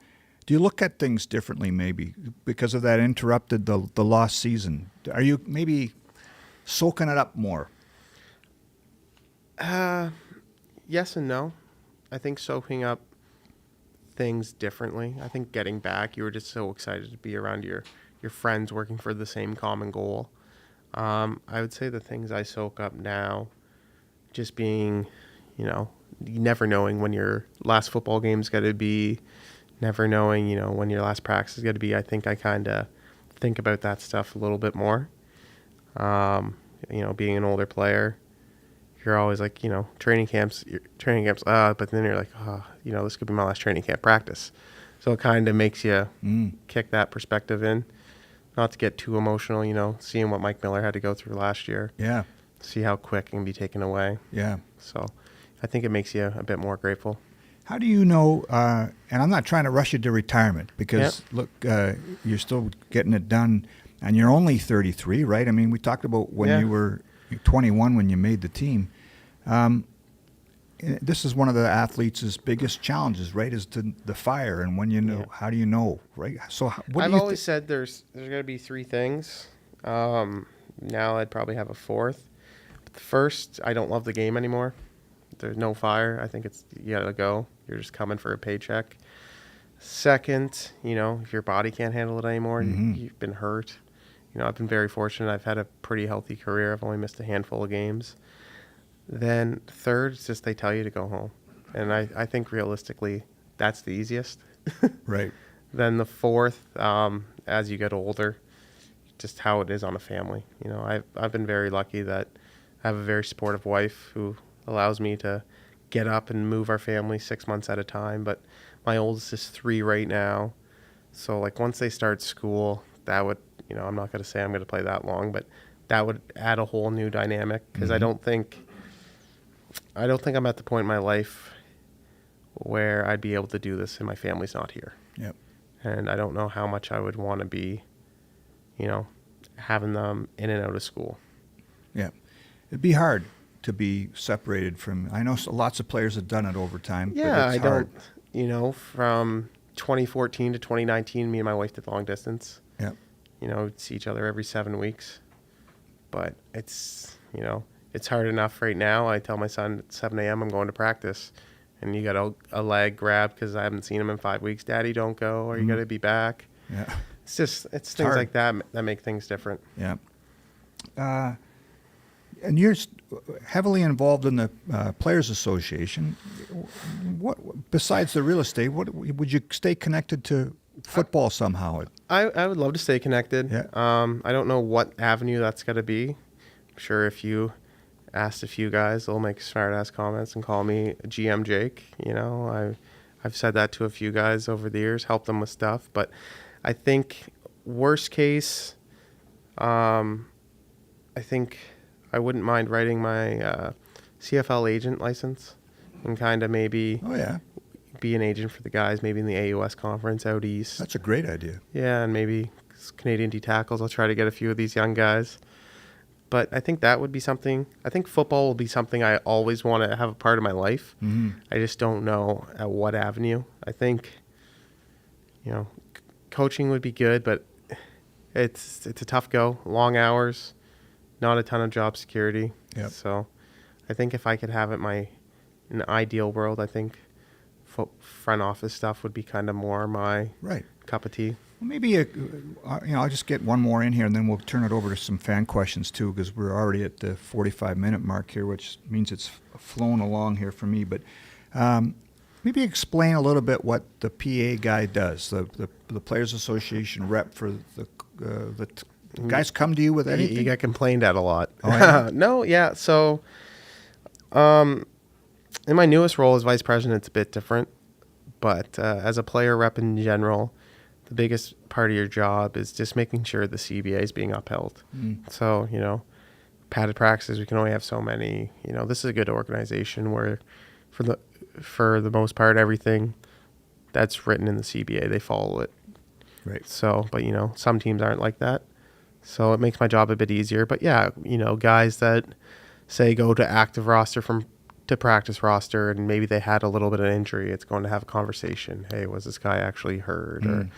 do you look at things differently maybe because of that interrupted the lost season? Are you maybe soaking it up more? Yes and no. I think soaking up things differently. I think getting back, you were just so excited to be around your friends working for the same common goal. I would say the things I soak up now, just being, never knowing when your last football game's got to be, never knowing, when your last practice is going to be. I think I kind of think about that stuff a little bit more. Being an older player, you're always like, training camps, but then you're like, this could be my last training camp practice. So it kind of makes you kick that perspective in. Not to get too emotional, seeing what Mike Miller had to go through last year. Yeah. See how quick it can be taken away. Yeah. So I think it makes you a bit more grateful. How do you know, and I'm not trying to rush you to retirement because, look, you're still getting it done, and you're only 33, right? I mean, we talked about when you were 21 when you made the team. This is one of the athletes' biggest challenges, right, is the fire. And when you know, how do you know, right? So what I've do you always said there's going to be three things. Now I'd probably have a fourth. But the first, I don't love the game anymore. There's no fire. I think you got to go. You're just coming for a paycheck. Second, if your body can't handle it anymore, you've been hurt. I've been very fortunate. I've had a pretty healthy career. I've only missed a handful of games. Then third, it's just they tell you to go home. And I think realistically, that's the easiest. Right. Then the fourth, as you get older, just how it is on a family. I've been very lucky that I have a very supportive wife who allows me to get up and move our family 6 months at a time. But my oldest is 3 right now. So like once they start school, that would, I'm not going to say I'm going to play that long, but that would add a whole new dynamic because I don't think I'm at the point in my life where I'd be able to do this and my family's not here. Yep. And I don't know how much I would want to be, having them in and out of school. Yeah. It'd be hard to be separated from, I know lots of players have done it over time. Yeah, but it's hard. From 2014 to 2019, me and my wife did long distance. Yep. We'd see each other every 7 weeks. But it's, it's hard enough right now. I tell my son at 7 a.m. I'm going to practice. And you got a leg grab because I haven't seen him in 5 weeks. Daddy, don't go, or you got to be back. Yeah. It's things hard. like that make things different. Yeah. And you're heavily involved in the Players Association. What besides the real estate? What would you stay connected to football somehow? I would love to stay connected. Yeah. I don't know what avenue that's going to be. I'm sure if you asked a few guys, they'll make smart-ass comments and call me GM Jake. I've said that to a few guys over the years, helped them with stuff. But I think worst case, I think I wouldn't mind writing my CFL agent license and kind of maybe be an agent for the guys, maybe in the AUS conference out east. That's a great idea. Yeah, and maybe Canadian D tackles. I'll try to get a few of these young guys. But I think that would be something. I think football will be something I always want to have a part of my life. Mm-hmm. I just don't know at what avenue. I think, coaching would be good, but it's a tough go. Long hours, not a ton of job security. Yep. So I think if I could have it in the ideal world, I think front office stuff would be kind of more my cup of tea. Well, maybe I'll just get one more in here, and then we'll turn it over to some fan questions too, because we're already at the 45-minute mark here, which means it's flown along here for me. But maybe explain a little bit what the PA guy does, the Players Association rep for the guys come to you with anything? You get complained at a lot. Oh, yeah? No, yeah. So in my newest role as vice president, it's a bit different. But as a player rep in general, the biggest part of your job is just making sure the CBA is being upheld. So, padded practices, we can only have so many. This is a good organization where for the most part, everything that's written in the CBA, they follow it. Right. So, but, some teams aren't like that. So it makes my job a bit easier. But, yeah, guys that, say, go to active roster to practice roster and maybe they had a little bit of injury, it's going to have a conversation. Hey, was this guy actually hurt? Or,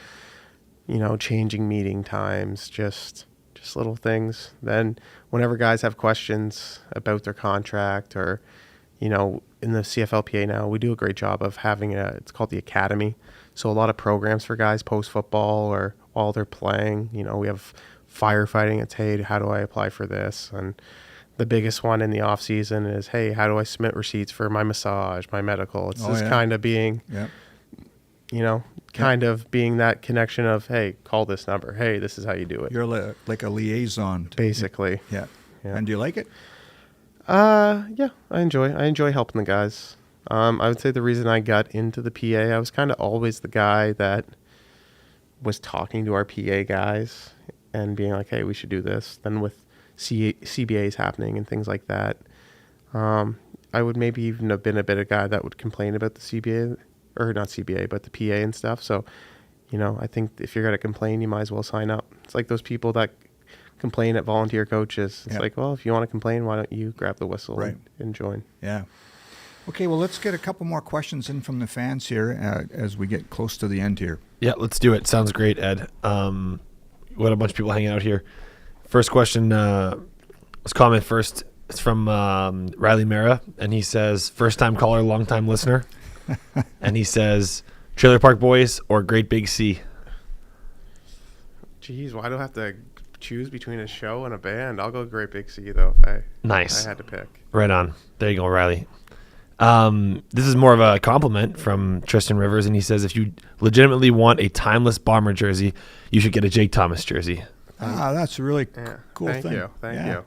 changing meeting times, just little things. Then whenever guys have questions about their contract or, in the CFLPA now, we do a great job of having it's called the Academy. So a lot of programs for guys post-football or while they're playing. We have firefighting. It's, hey, how do I apply for this? And the biggest one in the off season is, hey, how do I submit receipts for my massage, my medical? It's kind of being, kind of being that connection of, hey, call this number. Hey, this is how you do it. You're like a liaison. Basically. Yeah. And do you like it? Yeah, I enjoy helping the guys. I would say the reason I got into the PA, I was kind of always the guy that was talking to our PA guys and being like, hey, we should do this. Then with CBAs happening and things like that, I would maybe even have been a bit of guy that would complain about the CBA, or not CBA, but the PA and stuff. So, I think if you're going to complain, you might as well sign up. It's like those people that complain at volunteer coaches. It's like, well, if you want to complain, why don't you grab the whistle and join? Yeah. Okay, well, let's get a couple more questions in from the fans here as we get close to the end here. Yeah, let's do it. Sounds great, Ed. We got a bunch of people hanging out here. First question, let's comment first. It's from Riley Mara, and he says, first-time caller, long-time listener. And he says, Trailer Park Boys or Great Big Sea? Jeez, why do I have to choose between a show and a band? I'll go Great Big Sea, though, if I had to pick. Right on. There you go, Riley. This is more of a compliment from Tristan Rivers, and he says, if you legitimately want a timeless Bomber jersey, you should get a Jake Thomas jersey. That's a really cool Thank thing. Thank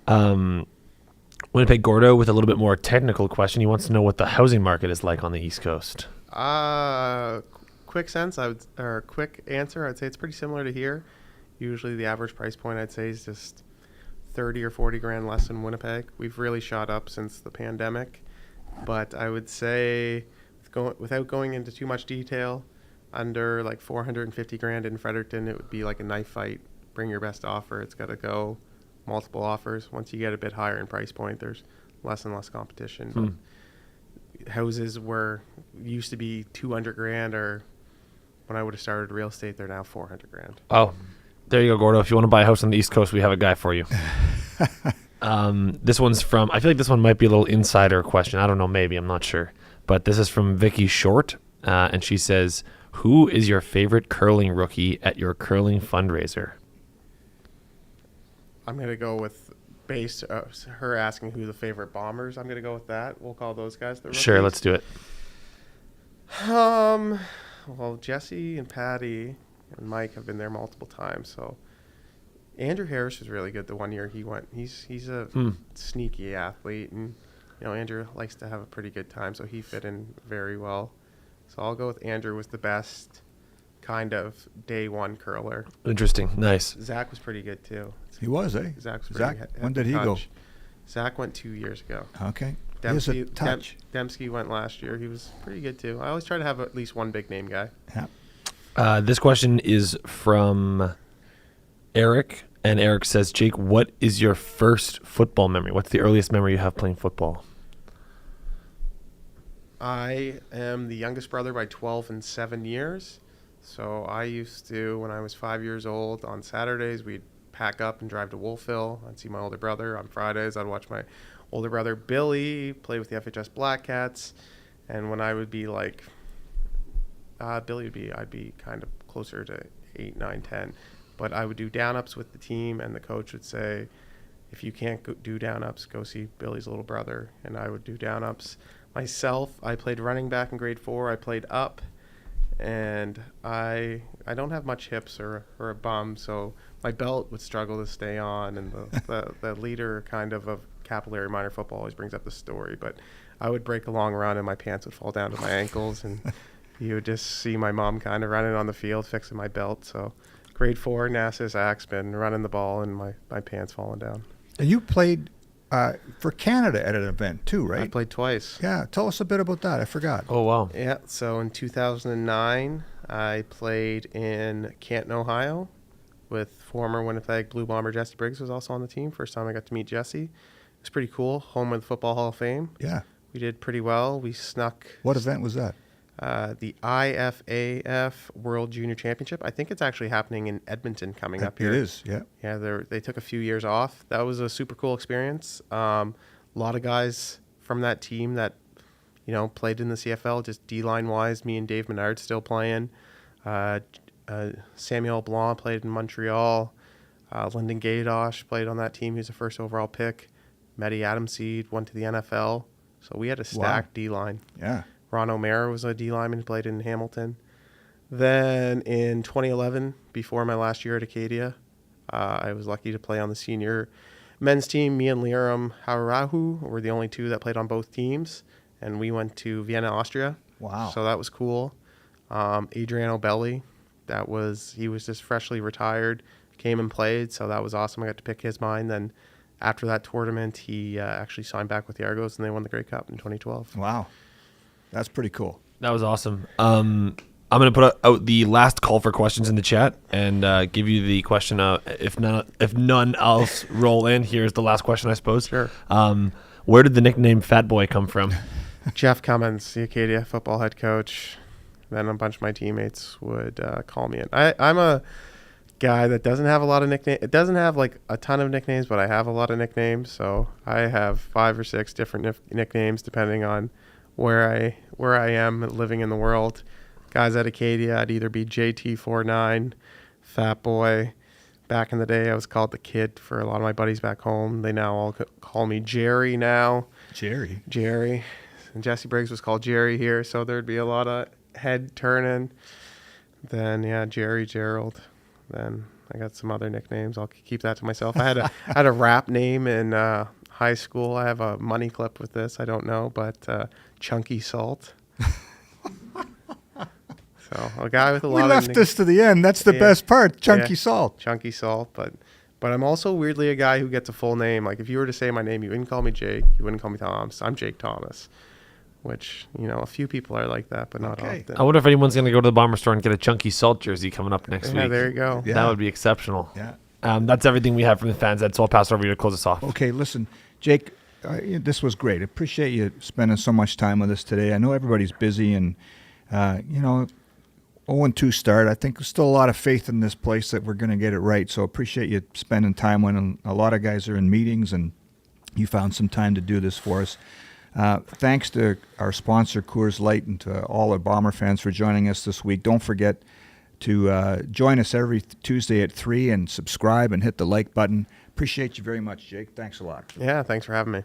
you. Winnipeg Gordo with a little bit more technical question. He wants to know what the housing market is like on the East Coast. Quick answer, I'd say it's pretty similar to here. Usually the average price point, I'd say, is just 30 or 40 grand less than Winnipeg. We've really shot up since the pandemic. But I would say, without going into too much detail, under like 450 grand in Fredericton, it would be like a knife fight. Bring your best offer. It's got to go multiple offers. Once you get a bit higher in price point, there's less and less competition. But houses used to be 200 grand, or when I would have started real estate, they're now 400 grand. Oh, there you go, Gordo. If you want to buy a house on the East Coast, we have a guy for you. This one's from, I feel like this one might be a little insider question. I don't know, maybe, I'm not sure. But this is from Vicky Short, and she says, who is your favorite curling rookie at your curling fundraiser? I'm going to go with her asking who the favorite Bombers. I'm going to go with that. We'll call those guys the rookies. Sure, let's do it. Well, Jesse and Patty and Mike have been there multiple times, so Andrew Harris was really good the one year he went. He's a sneaky athlete, and Andrew likes to have a pretty good time, so he fit in very well. So I'll go with Andrew was the best kind of day one curler. Interesting. Nice. Zach was pretty good too. He was, eh? Zach, when did he go? Zach went 2 years ago. Okay. Dembski went last year. He was pretty good too. I always try to have at least one big name guy. Yeah. This question is from Eric, and Eric says, Jake, what is your first football memory? What's the earliest memory you have playing football? I am the youngest brother by 12 and 7 years. So I used to, when I was 5 years old, on Saturdays, we'd pack up and drive to Wolfville. I'd see my older brother. On Fridays, I'd watch my older brother, Billy, play with the FHS Black Cats. And when I would be like, I'd be kind of closer to 8, 9, 10. But I would do down-ups with the team, and the coach would say, if you can't do down-ups, go see Billy's little brother. And I would do down-ups. Myself, I played running back in grade 4. I played up, and I don't have much hips or a bum, so my belt would struggle to stay on. And the leader kind of capillary minor football always brings up the story. But I would break a long run, and my pants would fall down to my ankles, and you would just see my mom kind of running on the field fixing my belt. So grade 4, Nassau Axman, running the ball, and my pants falling down. And you played for Canada at an event too, right? I played twice. Yeah, tell us a bit about that. I forgot. Oh, wow. Yeah, so in 2009, I played in Canton, Ohio, with former Winnipeg Blue Bomber Jesse Briggs was also on the team. First time I got to meet Jesse. It was pretty cool. Home of the Football Hall of Fame. Yeah. We did pretty well. We snuck. What event was that? The IFAF World Junior Championship. I think it's actually happening in Edmonton coming up here. It is, yeah. Yeah, they took a few years off. That was a super cool experience. A lot of guys from that team that, played in the CFL, just D-line wise. Me and Dave Menard still playing. Samuel Blanc played in Montreal. Lyndon Gaydosh played on that team. He was the first overall pick. Mehdi Adamseed went to the NFL. So we had a stacked D-line. Yeah. Ron O'Mara was a D-lineman who played in Hamilton. Then in 2011, before my last year at Acadia, I was lucky to play on the senior men's team, me and Liram Haurahu were the only two that played on both teams, and we went to Vienna, Austria. Wow. So that was cool. Adriano Belli, he was just freshly retired, came and played, so that was awesome. I got to pick his mind. Then after that tournament, he actually signed back with the Argos, and they won the Grey Cup in 2012. Wow. That's pretty cool. That was awesome. I'm going to put out the last call for questions in the chat and give you the question. If none else roll in, here's the last question, I suppose. Sure. Where did the nickname Fat Boy come from? Jeff Cummins, the Acadia football head coach. Then a bunch of my teammates would call me in. I'm a guy that doesn't have a lot of nicknames. It doesn't have like a ton of nicknames, but I have a lot of nicknames. So I have 5 or 6 different nicknames depending on where I am living in the world. Guys at Acadia, I'd either be JT49, Fat Boy. Back in the day, I was called the Kid for a lot of my buddies back home. They now all call me Jerry now. Jerry. And Jesse Briggs was called Jerry here, so there'd be a lot of head turning. Then, Jerry, Gerald. Then I got some other nicknames. I'll keep that to myself. I had a rap name in high school. I have a money clip with this. I don't know, but Chunky Salt. So a guy with a lot We of left this to the end. That's the best part. Chunky Salt. Chunky Salt. But I'm also weirdly a guy who gets a full name. Like if you were to say my name, you wouldn't call me Jake. You wouldn't call me Thomas. I'm Jake Thomas. Which, a few people are like that, but not often. I wonder if anyone's going to go to the Bomber store and get a Chunky Salt jersey coming up next week. Yeah, there you go. Yeah. That would be exceptional. Yeah. That's everything we have from the fans, Ed, so I'll pass it over to you to close us off. Okay, listen, Jake, this was great. I appreciate you spending so much time with us today. I know everybody's busy and, 0-2 start. I think there's still a lot of faith in this place that we're going to get it right. So appreciate you spending time when a lot of guys are in meetings and you found some time to do this for us. Thanks to our sponsor, Coors Light, and to all our Bomber fans for joining us this week. Don't forget to join us every Tuesday at 3 and subscribe and hit the like button. Appreciate you very much, Jake. Thanks a lot. Yeah, thanks for having me.